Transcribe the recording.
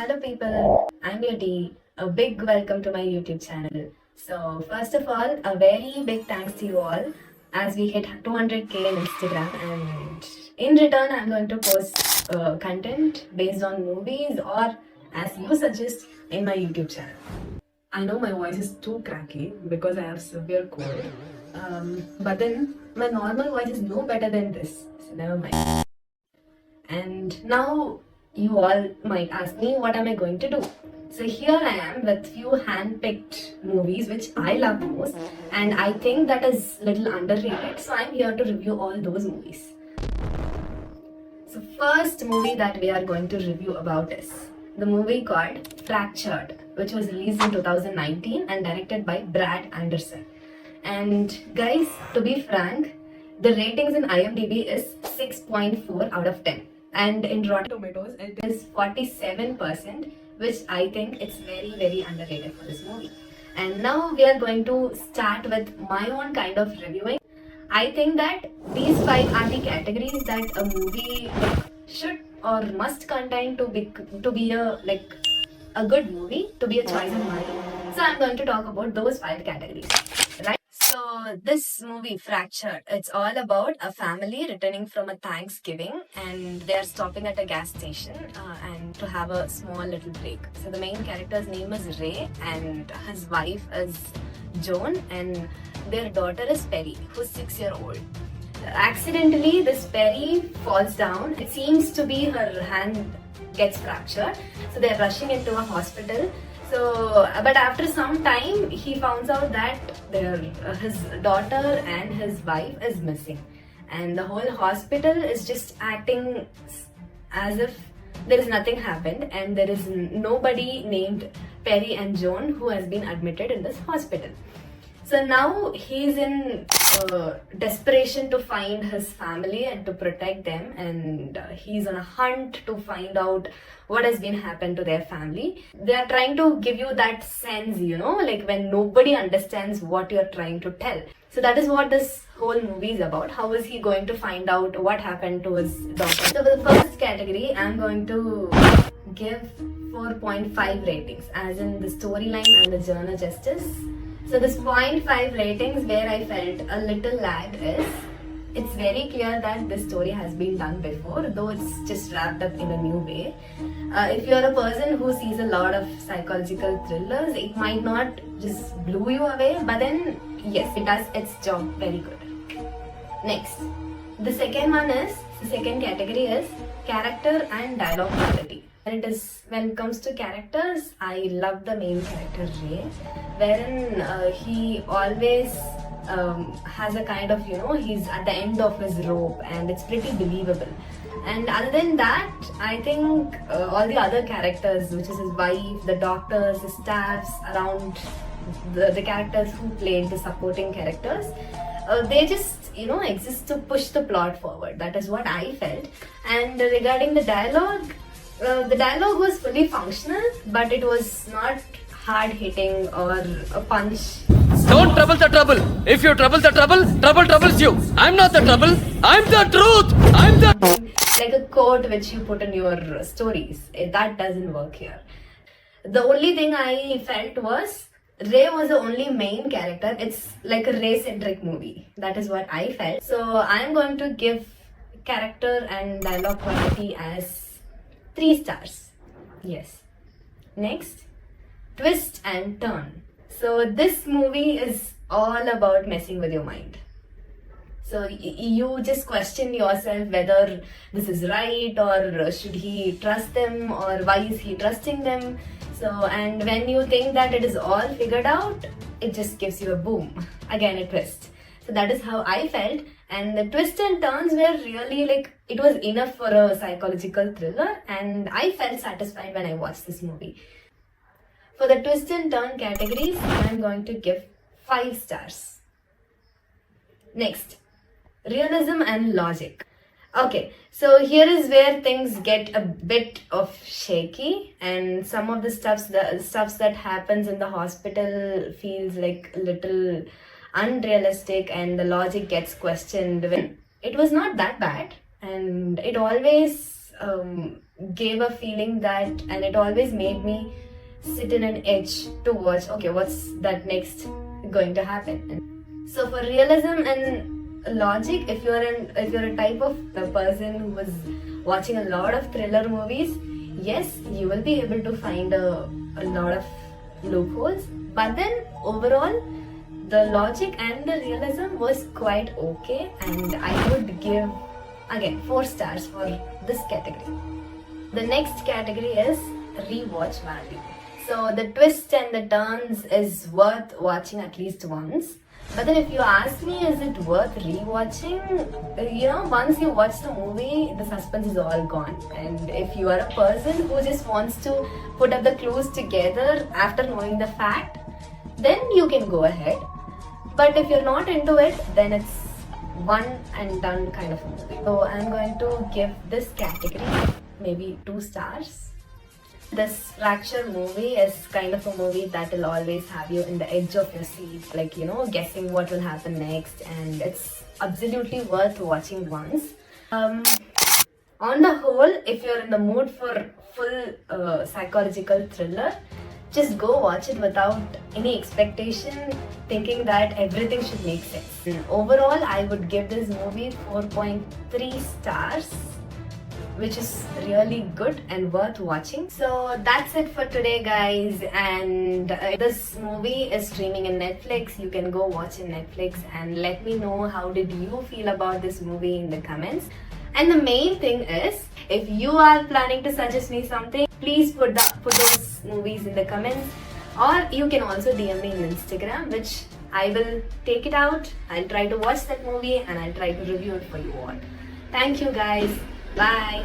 Hello people, I'm Yati. A big welcome to my YouTube channel. So first of all, a very big thanks to you all as we hit 200k in Instagram, and in return I'm going to post content based on movies or as you suggest in my YouTube channel. I know my voice is too cracky because I have severe cold, but then my normal voice is no better than this, so never mind. And now you all might ask me, what am I going to do? So here I am with few hand-picked movies which I love most, and I think that is little underrated. So I'm here to review all those movies. So first movie that we are going to review about is the movie called Fractured, which was released in 2019 and directed by Brad Anderson. And guys, to be frank, the ratings in IMDb is 6.4 out of 10. And in Rotten Tomatoes, it is 47%, which I think it's very, very underrated for this movie. And now we are going to start with my own kind of reviewing. I think that these five are the categories that a movie should or must contain to be a good movie, to be a choice of mine. So I'm going to talk about those five categories. Right? So this movie Fractured, it's all about a family returning from a Thanksgiving and they're stopping at a gas station and to have a small little break. So the main character's name is Ray and his wife is Joan and their daughter is Perry, who's 6-year-old. Accidentally, this Perry falls down. It seems to be her hand gets fractured. So they're rushing into a hospital. So, but after some time, he finds out that his daughter and his wife is missing. And the whole hospital is just acting as if there is nothing happened and there is nobody named Perry and Joan who has been admitted in this hospital. So now he's in desperation to find his family and to protect them, and he's on a hunt to find out what has been happened to their family. They are trying to give you that sense, like when nobody understands what you're trying to tell. So that is what this whole movie is about. How is he going to find out what happened to his daughter? So for the first category, I'm going to give 4.5 ratings, as in the storyline and the genre justice. So this 0.5 ratings where I felt a little lag is, it's very clear that this story has been done before, though it's just wrapped up in a new way. If you're a person who sees a lot of psychological thrillers, it might not just blow you away, but then yes, it does its job very good. Next, the second category is character and dialogue quality. And when it comes to characters, I love the main character Ray, wherein he always has a kind of, he's at the end of his rope and it's pretty believable. And other than that, I think all the other characters, which is his wife, the doctors, his staffs around the characters who played the supporting characters, they just exist to push the plot forward. That is what I felt. And regarding the dialogue was fully functional, but it was not hard-hitting or a punch. Don't trouble the trouble. If you trouble the trouble, trouble troubles you. I'm not the trouble. I'm the truth. I'm the... Like a quote which you put in your stories. That doesn't work here. The only thing I felt was Ray was the only main character. It's like a Ray-centric movie. That is what I felt. So I'm going to give character and dialogue quality as 3 stars. Yes. Next, twist and turn. So this movie is all about messing with your mind. So you just question yourself whether this is right or should he trust them or why is he trusting them. So, and when you think that it is all figured out, it just gives you a boom. Again, a twist. So that is how I felt, and the twists and turns were really it was enough for a psychological thriller, and I felt satisfied when I watched this movie. For the twist and turn categories, I'm going to give 5 stars. Next, realism and logic. Okay, so here is where things get a bit of shaky, and some of the stuffs that happens in the hospital feels like a little unrealistic, and the logic gets questioned when it was not that bad, and it always gave a feeling that, and it always made me sit in an edge to watch, okay, what's that next going to happen. So for realism and logic, if you're a type of the person who was watching a lot of thriller movies, yes, you will be able to find a lot of loopholes. But then overall, the logic and the realism was quite okay, and I would give again 4 stars for this category. The next category is rewatch value. So the twists and the turns is worth watching at least once. But then if you ask me, is it worth rewatching? Once you watch the movie, the suspense is all gone. And if you are a person who just wants to put up the clues together after knowing the fact, then you can go ahead. But if you're not into it, then it's one and done kind of a movie. So I'm going to give this category maybe 2 stars. This Fracture movie is kind of a movie that will always have you in the edge of your seat, like, guessing what will happen next, and it's absolutely worth watching once. On the whole, if you're in the mood for full psychological thriller, just go watch it without any expectation, thinking that everything should make sense. Overall, I would give this movie 4.3 stars, which is really good and worth watching. So that's it for today, guys, and this movie is streaming in Netflix. You can go watch in Netflix and let me know how did you feel about this movie in the comments. And the main thing is, if you are planning to suggest me something, please put those movies in the comments, or you can also DM me on Instagram, which I will take it out. I'll try to watch that movie and I'll try to review it for you all. Thank you, guys. Bye.